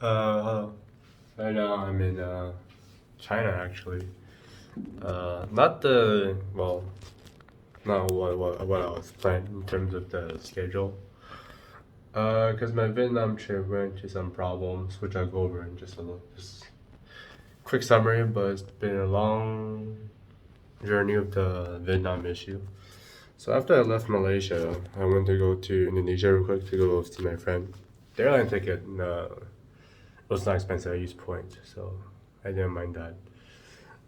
Hello. Right now I'm in China actually. Not the well, not what I was planning in terms of the schedule. Cause my Vietnam trip ran into some problems, which I'll go over in just a little, just quick summary. But it's been a long journey of the Vietnam issue. So after I left Malaysia, I went to go to Indonesia real quick to go see my friend. The airline ticket was not expensive. I used points, so I didn't mind that.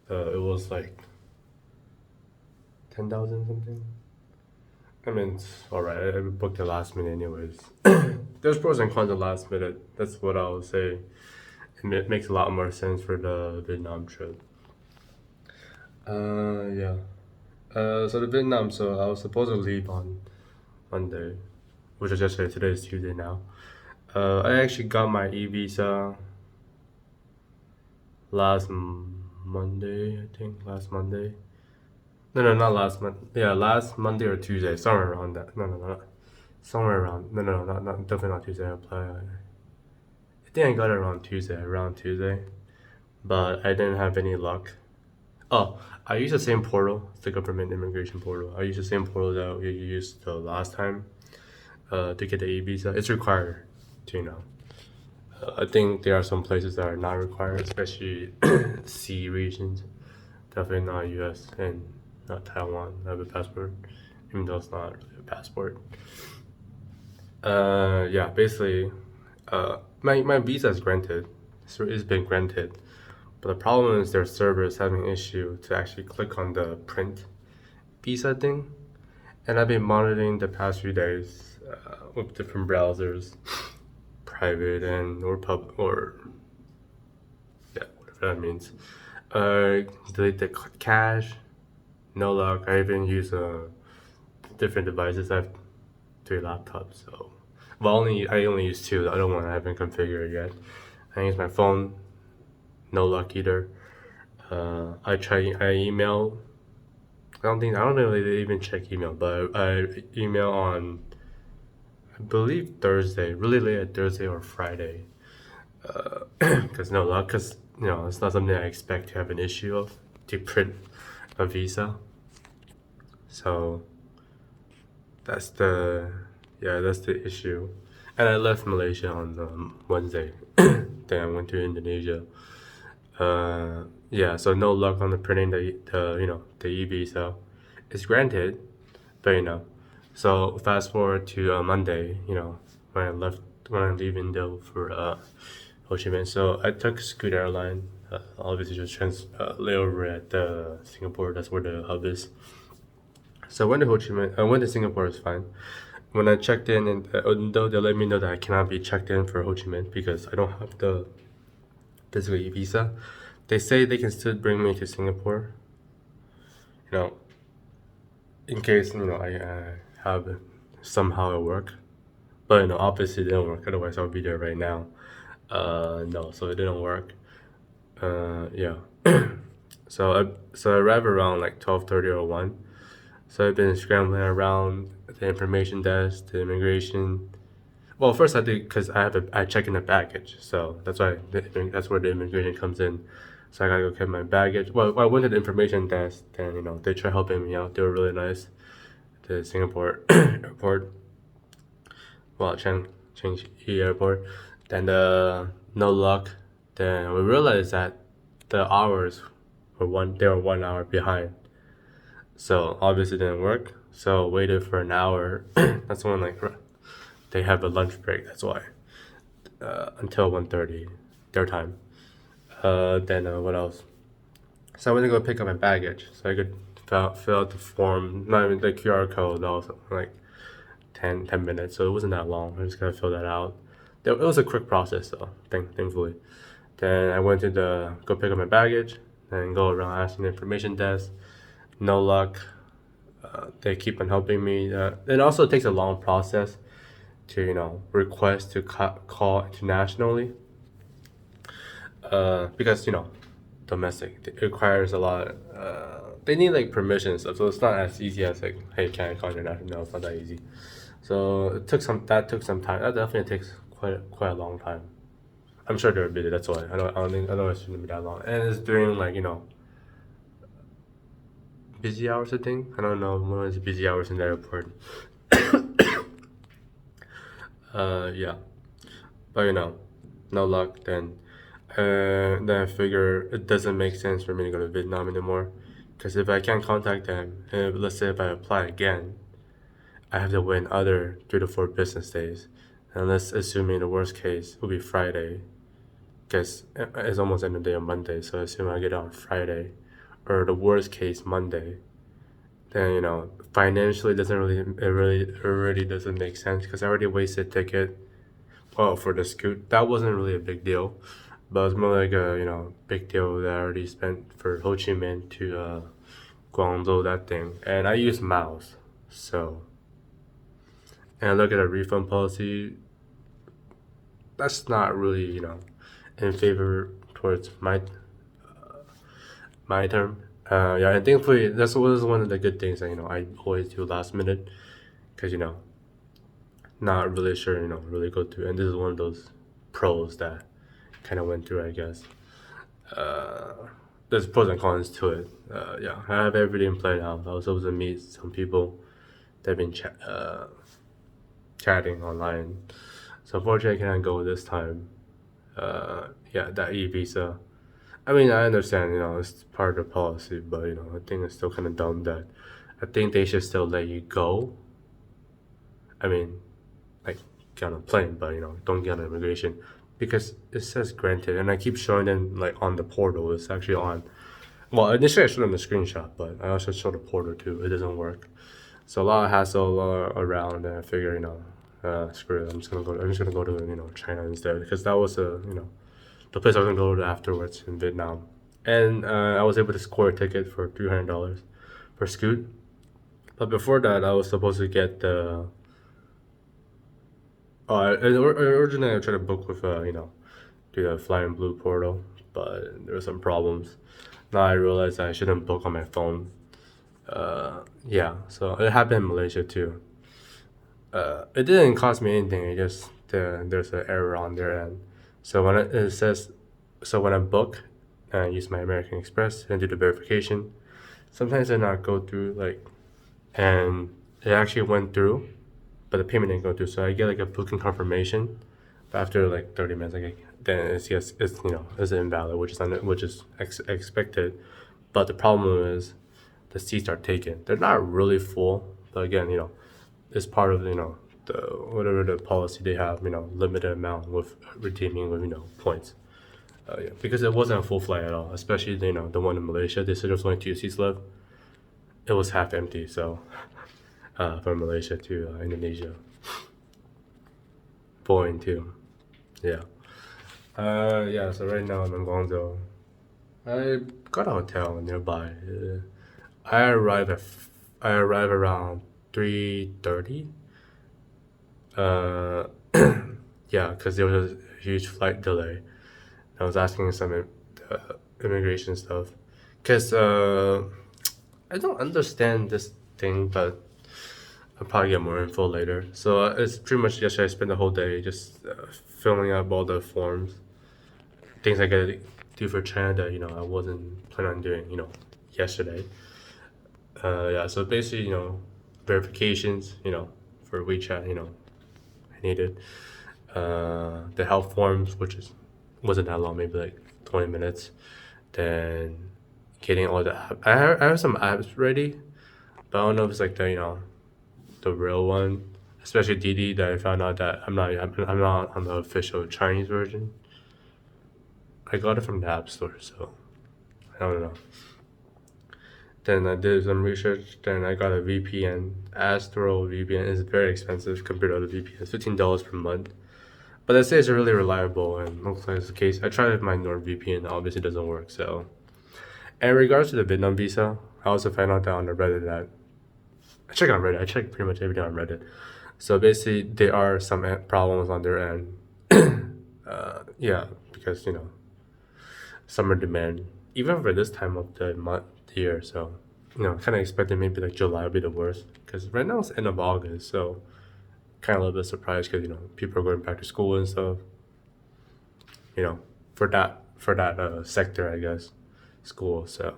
It was like 10,000 something. I mean, it's alright. I booked it last minute, anyways. There's pros and cons of last minute. That's what I would say. It makes a lot more sense for the Vietnam trip. Yeah. So the Vietnam. So I was supposed to leave on Monday, which is yesterday. Today is Tuesday now. I actually got my e visa last Monday. I think last Monday. No, not last month. Yeah, last Monday or Tuesday, somewhere around that. No, somewhere around. No, not definitely not Tuesday. I applied. I think I got it around Tuesday, but I didn't have any luck. Oh, I used the same portal, it's the government immigration portal. I used the same portal that we used the last time to get the E visa. It's required to, I think there are some places that are not required, especially C regions. Definitely not US and not Taiwan. I have a passport, even though it's not really a passport. Yeah, basically, my visa is granted. So it's been granted. But the problem is their server is having an issue to actually click on the print visa thing. And I've been monitoring the past few days with different browsers, private and or pub or yeah, whatever that means. Delete the cache. No luck. I even use different devices. I have 3 laptops, so I only use two. The other one I haven't configured yet. I use my phone. No luck either. I email. I don't know if they even check email, but I email on I believe Thursday, really late at Thursday or Friday. Because no luck, because it's not something I expect to have an issue of to print a visa. So that's the that's the issue. And I left Malaysia on Wednesday. Then I went to Indonesia. Yeah, so no luck on the printing the e visa. It's granted, but So fast forward to Monday. When I leave Indo for Ho Chi Minh. So I took Scoot Airline. Obviously, just layover at Singapore. That's where the hub is. So I went to Ho Chi Minh. I went to Singapore. It's fine. When I checked in, and though they let me know that I cannot be checked in for Ho Chi Minh because I don't have the physical e visa, they say they can still bring me to Singapore. In case I have somehow it work, but obviously it didn't work. Otherwise, I'll be there right now. No, so it didn't work. Yeah. So I arrived around like 12:30 or 1. So I've been scrambling around the information desk, the immigration. Well, first I did because I check in the baggage, so that's where the immigration comes in. So I gotta go get my baggage. Well, I went to the information desk, then they tried helping me out. They were really nice. The Singapore airport, well, Chang Yi airport. Then no luck. Then we realized that the hours they were 1 hour behind. So obviously it didn't work. So waited for an hour. That's when they have a lunch break. That's why until 1:30 their time. Then what else? So I went to go pick up my baggage so I could fill out the form. Not even the QR code. That was like 10 minutes. So it wasn't that long. I just gotta fill that out. It was a quick process though. Thankfully. Then I went to go pick up my baggage. Then go around asking the information desk. No luck. They keep on helping me. It also takes a long process to request to call internationally because domestic it requires a lot. They need like permission and stuff, so it's not as easy as like, hey, can I call international? No, it's not that easy. So it took some time. That definitely takes quite a long time. I'm sure they're busy. That's why I don't assume to be that long. And it's during like busy hours. I think I don't know when is busy hours in the airport. Yeah, but no luck. Then I figure it doesn't make sense for me to go to Vietnam anymore, because if I can't contact them, and let's say if I apply again, I have to wait another 3 to 4 business days. And let's assuming the worst case will be Friday, because it's almost end of the day on Monday. So assume I get out on Friday, or the worst case Monday. Then financially it really doesn't make sense because I already wasted ticket. Well, for the scoot, that wasn't really a big deal, but it's more like a big deal that I already spent for Ho Chi Minh to Guangzhou, that thing, and I use miles. So, and I look at a refund policy. That's not really in favor towards my term. Yeah, and thankfully that's was one of the good things that I always do last minute, because not really sure really go through, and this is one of those pros that kind of went through, I guess. There's pros and cons to it. Yeah, I have everything planned out. I was supposed to meet some people that have been chatting online, so unfortunately I can't go this time. Yeah, that e-visa. I mean, I understand, it's part of the policy, but I think it's still kind of dumb that I think they should still let you go. I mean, like get on a plane, but don't get on immigration, because it says granted, and I keep showing them like on the portal. It's actually on. Well, initially I showed them the screenshot, but I also showed the portal too. It doesn't work, so a lot of hassle around, and I figure screw it. I'm just gonna go to China instead, because that was the place I was gonna go to afterwards in Vietnam, and I was able to score a ticket for $300 for Scoot. But before that, I was supposed to get the. Originally I tried to book with do the Flying Blue portal, but there were some problems. Now I realized I shouldn't book on my phone. Yeah, so it happened in Malaysia too. It didn't cost me anything. It just there's an error on their end. So when I book and I use my American Express and do the verification, sometimes it not go through, and it actually went through, but the payment didn't go through. So I get like a booking confirmation, but after like 30 minutes, then it's yes, it's invalid, which is expected. But the problem is the seats are taken. They're not really full, but again, it's part of the whatever the policy they have, limited amount with redeeming with points. Yeah, because it wasn't a full flight at all, especially the one in Malaysia. They said there was only 2 seats left. It was half empty. So from Malaysia to Indonesia, Boeing too. Yeah. Yeah. So right now I'm in Guangzhou. I got a hotel nearby. I arrive at I arrive around 3:30. Uh, yeah, because there was a huge flight delay. I was asking some immigration stuff, because I don't understand this thing, but I'll probably get more info later. So it's pretty much yesterday. I spent the whole day just filling up all the forms, things I gotta do for China that I wasn't planning on doing yesterday. Yeah, so basically verifications for WeChat I needed the help forms, which wasn't that long, maybe like 20 minutes. Then getting all the I have some apps ready, but I don't know if it's like the real one, especially Didi, that I found out that I'm not on the official Chinese version. I got it from the App Store, so I don't know. Then I did some research. Then I got a VPN. Astro VPN is very expensive compared to other VPNs, $15 per month. But they say it's really reliable, and looks like it's the case. I tried it with my NordVPN, obviously it doesn't work. So, and in regards to the Vietnam visa, I also found out that on the Reddit that I check on Reddit. I check pretty much everything on Reddit. So basically, there are some problems on their end. Yeah, because summer demand, even for this time of the month year. So kind of expected maybe like July would be the worst, because right now it's end of August. So kind of a little bit surprised because people are going back to school and stuff. you know, for that sector, I guess, school. So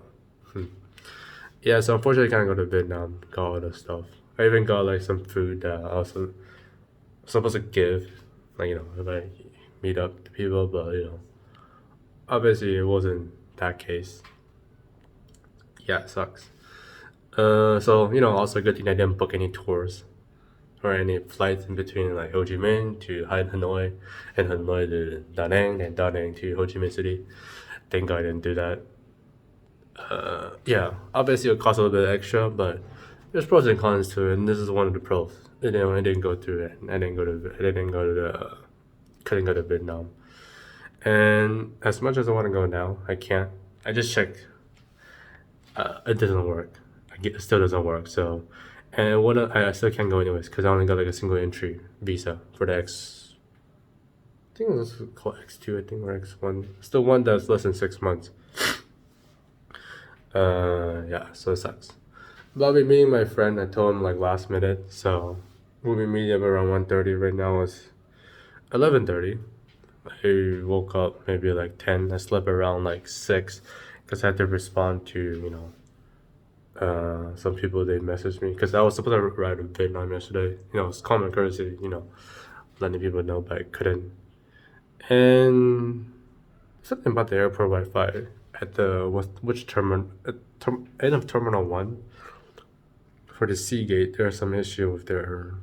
yeah, so unfortunately, I can't go to Vietnam. Got all the stuff. I even got like some food that I also supposed to give, like if I meet up to people, but obviously it wasn't that case. Yeah, it sucks. So also good thing I didn't book any tours or any flights in between like Ho Chi Minh to Hanoi and Hanoi to Da Nang and Da Nang to Ho Chi Minh City. Thank God I didn't do that. Yeah, obviously it costs a little bit extra, but there's pros and cons to it, and this is one of the pros. I didn't go through it. Couldn't go to Vietnam. And as much as I want to go now, I can't. I just checked. It doesn't work. It still doesn't work. So, and I still can't go anyways because I only got like a single entry visa for the X. I think it was called X2. I think or X1. Still one that's less than 6 months. Yeah. So it sucks. But I'll be meeting my friend. I told him like last minute. So we'll be meeting up around 1:30. Right now it's 11:30. I woke up maybe like 10. I slept around like 6 because I had to respond to some people they messaged me because I was supposed to ride to Vietnam yesterday. It's common courtesy, letting people know, but I couldn't. And something about the airport Wi-Fi at the which terminal? End of Terminal 1 for the Seagate. There's some issue with their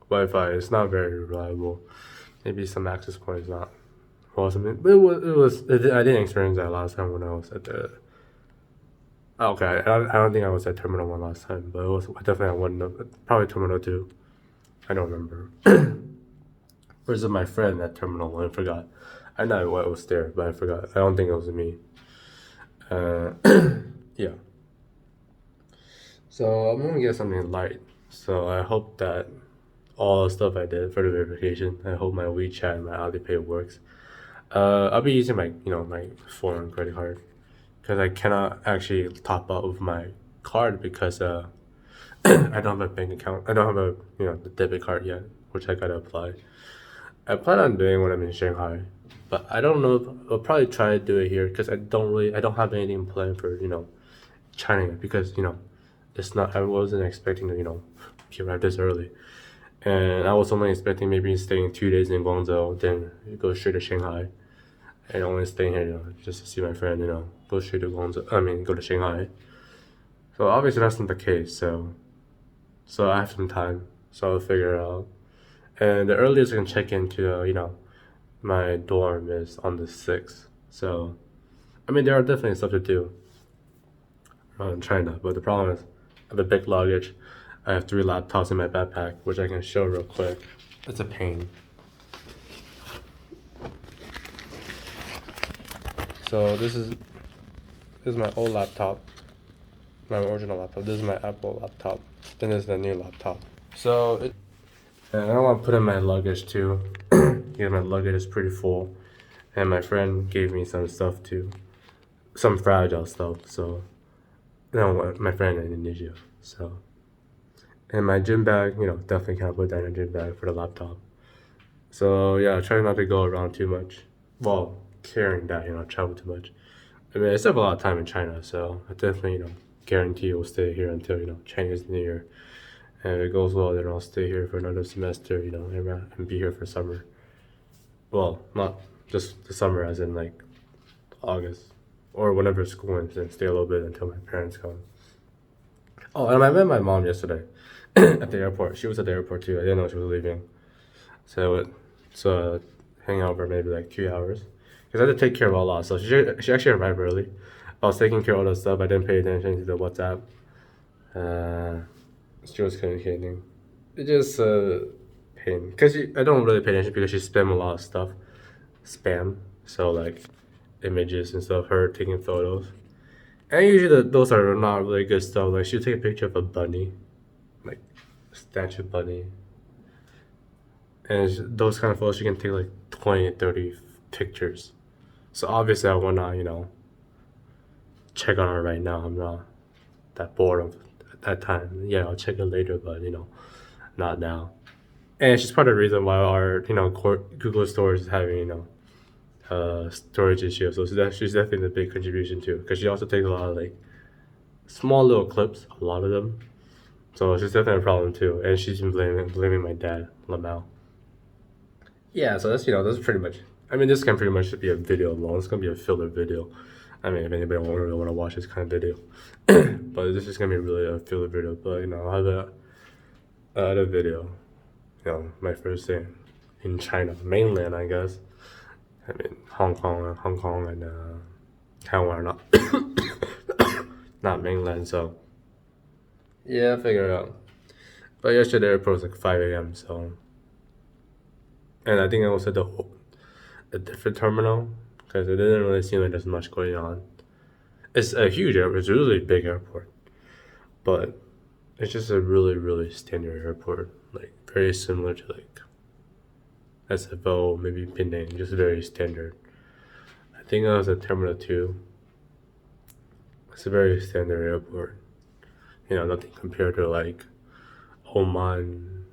Wi-Fi. It's not very reliable. Maybe some access point is not awesome, but it was. I didn't experience that last time when I was at the. Okay, I don't think I was at Terminal 1 last time, but it was definitely at one, probably Terminal 2. I don't remember. Or is it my friend at Terminal 1? I forgot. I know what was there, but I forgot. I don't think it was me. Yeah. So I'm gonna get something light. So I hope that all the stuff I did for the verification, I hope my WeChat and my Alipay works. I'll be using my foreign credit card because I cannot actually top up with my card because I don't have a bank account. I don't have a the debit card yet, which I gotta apply. I plan on doing when I'm in Shanghai, but I don't know. I'll probably try to do it here because I don't have anything planned for China because it's not. I wasn't expecting to arrive this early, and I was only expecting maybe staying 2 days in Guangzhou, then go straight to Shanghai, and only staying here just to see my friend. Go straight to Guangzhou. I mean, go to Shanghai. So obviously that's not the case. So I have some time, so I'll figure it out. And the earliest I can check into my dorm is on the 6th. So I mean there are definitely stuff to do in China, but the problem is I have a big luggage. I have 3 laptops in my backpack, which I can show real quick. It's a pain. So this is my old laptop, my original laptop. This is my Apple laptop. Then there's the new laptop. So and I don't want to put in my luggage too. Yeah, my luggage is pretty full, and my friend gave me some stuff too, some fragile stuff. So no, my friend in Indonesia. So and my gym bag, definitely can't put that in a gym bag for the laptop. So yeah, I try not to go around too much. Well, carrying that, travel too much. I mean, I still have a lot of time in China, so I definitely, guarantee will stay here until, Chinese New Year. And if it goes well, then I'll stay here for another semester, and be here for summer. Well, not just the summer, as in like August or whenever school ends, and stay a little bit until my parents come. Oh, and I met my mom yesterday at the airport. She was at the airport too. I didn't know she was leaving, so hang out for maybe like 2 hours because I had to take care of a lot. So she actually arrived early. I was taking care of all the stuff. I didn't pay attention to the WhatsApp. She was communicating. It just pain because I don't really pay attention because she spam a lot of stuff, spam. So like images and stuff. Her taking photos, and usually those are not really good stuff. Like she'll take a picture of a bunny, like a statue bunny, and those kind of photos she can take like 20, 30 pictures. So obviously I wanna check on her right now. I'm not that bored of at that time. Yeah, I'll check it later, but not now. And she's part of the reason why our Google Store is having storage issue. So she's definitely a big contribution too, because she also takes a lot of like small little clips, a lot of them. So she's definitely a problem too, and she's been blaming my dad, Lamau. Yeah, so that's pretty much. I mean, this can pretty much be a video alone. It's gonna be a filler video. I mean, if anybody really want to watch this kind of video, but this is gonna be really a filler video. But I'll have other video. My first day in China, mainland, I guess. I mean, Hong Kong, and Taiwan are not mainland. So yeah, figure it out. But yesterday the airport was like 5 a.m. So, and I think I was at a different terminal because it didn't really seem like there's much going on. It's a huge airport. It's a really big airport, but it's just a really, really standard airport, like very similar to like SFO, maybe Penang, just very standard. I think I was at Terminal 2. It's a very standard airport. Nothing compared to like Oman,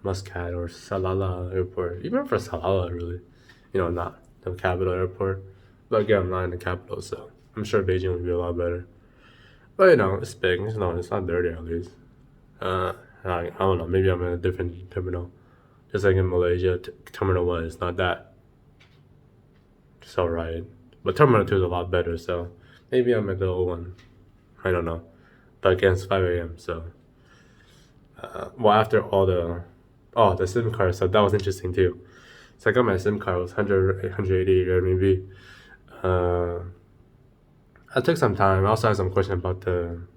Muscat, or Salalah airport. Even for Salalah, really. Not the capital airport. But again, I'm not in the capital, so I'm sure Beijing would be a lot better. But it's big. It's not dirty at least. I don't know. Maybe I'm in a different terminal. Just like in Malaysia, Terminal 1 is not that. It's alright. But Terminal 2 is a lot better, so maybe I'm at the old one. I don't know. But again, it's 5 a.m., so. After all the SIM card stuff, that was interesting too. So I got my SIM card, it was 180 RMB. I took some time. I also had some question about in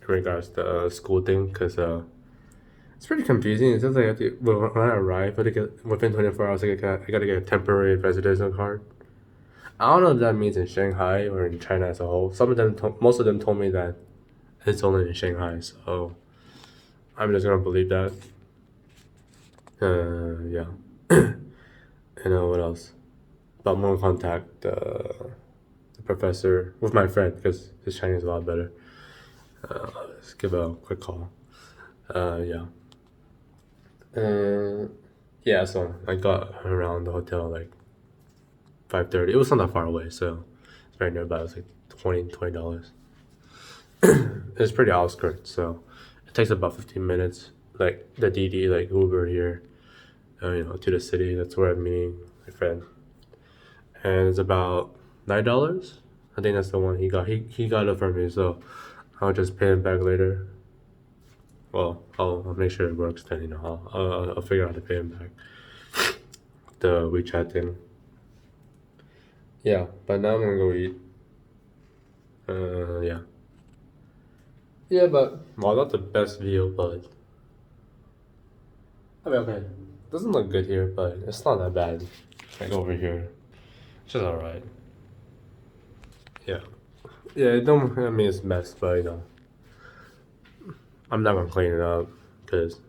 regards to the school thing, because it's pretty confusing. It says like when I arrive, within 24 hours, I gotta get a temporary residential card. I don't know if that means in Shanghai or in China as a whole. Most of them told me that it's only in Shanghai, so I'm just gonna believe that. Yeah. And what else? But I'm gonna contact the professor with my friend because his Chinese is a lot better. Let's give a quick call. Yeah. Yeah, so I got around the hotel like 5:30. It was not that far away, so it's very nearby. It was like $20. It's pretty outskirts, so it takes about 15 minutes. Like the DD, like Uber here, to the city. That's where I'm meeting my friend, and it's about $9. I think that's the one he got. He got it for me, so I'll just pay him back later. Well, I'll make sure it works then. I'll figure out how to pay him back. The WeChat thing. Yeah, but now I'm gonna go eat. Yeah. Yeah, but not the best view, but I mean, okay, doesn't look good here, but it's not that bad. Like over here, it's just alright. Yeah, I mean it's a mess, but I'm not gonna clean it up because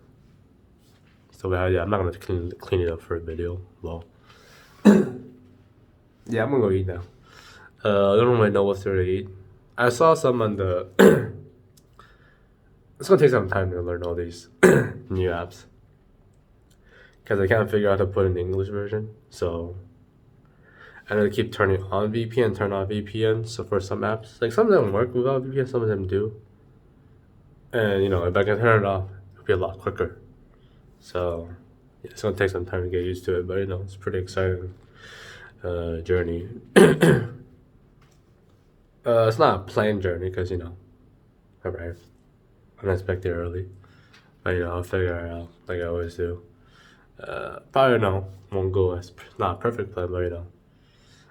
so bad. Yeah, I'm not gonna clean it up for a video. Well, yeah, I'm gonna go eat now. I don't really know what's there to eat. I saw some on the. It's gonna take some time to learn all these new apps because I can't figure out how to put in the English version. So I have to keep turning on VPN, turn off VPN. So for some apps, like some of them work without VPN, some of them do. And if I can turn it off, it'll be a lot quicker. So yeah, it's gonna take some time to get used to it, but it's pretty exciting journey. It's not a planned journey because I arrived unexpected early. But I'll figure it out like I always do. Probably won't go as not a perfect plan, but it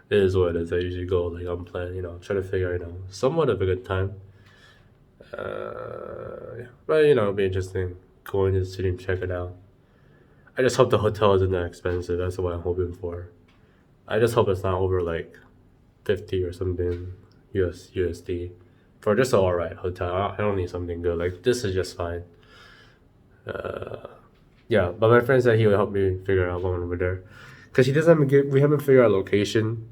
is what it is. I usually go like unplanned. Try to figure somewhat of a good time. Yeah, but it'll be interesting going to the city and check it out. I just hope the hotel isn't that expensive. That's what I'm hoping for. I just hope it's not over like 50 or something USD for just an alright hotel. I don't need something good. Like this is just fine. Yeah, but my friend said he would help me figure out going over there, cause we haven't figured out location.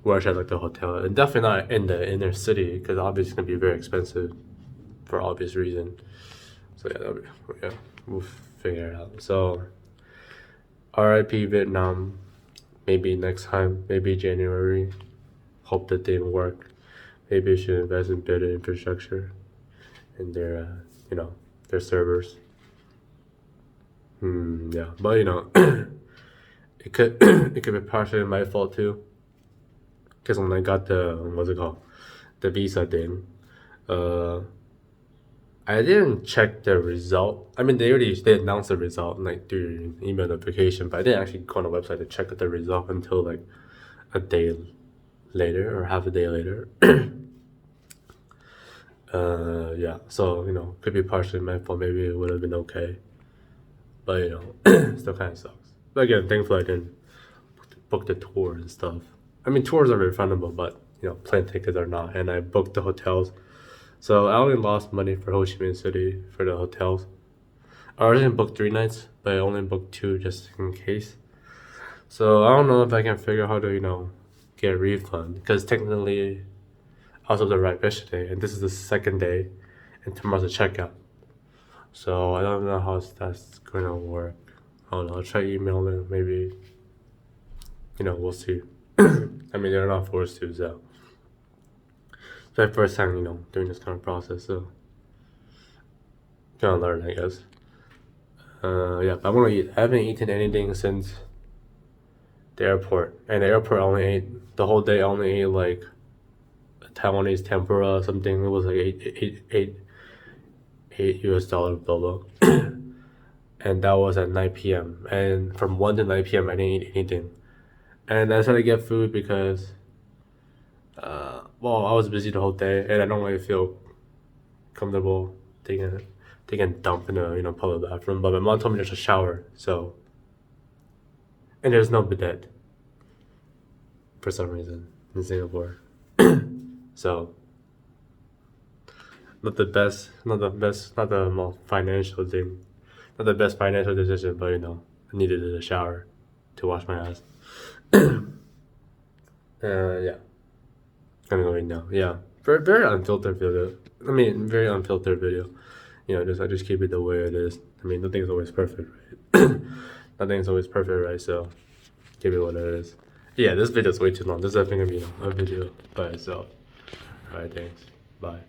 Where should I like the hotel? And definitely not in the inner city, because obviously it's gonna be very expensive, for obvious reason. So yeah, we'll figure it out. So, R.I.P. Vietnam. maybe next time, maybe January. Hope that didn't work. Maybe I should invest in better infrastructure in their, their servers. Yeah, but it could it could be partially my fault too. Because when I got the visa thing, I didn't check the result. I mean, they announced the result like through email notification, but I didn't actually go on the website to check the result until like a day later or half a day later. Yeah, so could be partially my fault. Maybe it would have been okay, but still kind of sucks. But again, thankfully I didn't book the tour and stuff. I mean, tours are refundable, but plane tickets are not. And I booked the hotels, so I only lost money for Ho Chi Minh City for the hotels. I originally booked 3 nights, but I only booked 2 just in case. So I don't know if I can figure out how to get a refund, because technically I was supposed to arrive yesterday, and this is the second day, and tomorrow's a checkout. So I don't know how that's gonna work. I don't know. I'll try emailing. Maybe we'll see. I mean, they're not forced to, so it's my first time doing this kind of process, so gonna learn, I guess. Yeah, but I want to eat. I haven't eaten anything since the airport, and the airport only ate the whole day. I only ate like Taiwanese tempura or something. It was like eight US dollar Bobo. And that was at 9 p.m. And from 1 to 9 p.m. I didn't eat anything. And I started to get food because, well, I was busy the whole day, and I don't really feel comfortable taking a dump in a public bathroom. But my mom told me there's a shower, so, and there's no bidet for some reason in Singapore. So not the most financial thing, not the best financial decision, but I needed a shower to wash my ass. Yeah, I'm going now. Yeah, very unfiltered video. I mean, very unfiltered video. I just keep it the way it is. I mean, nothing's always perfect, right? Nothing's always perfect, right? So keep it what it is. Yeah, this video's way too long. This is definitely gonna be a video by itself. Alright, thanks. Bye.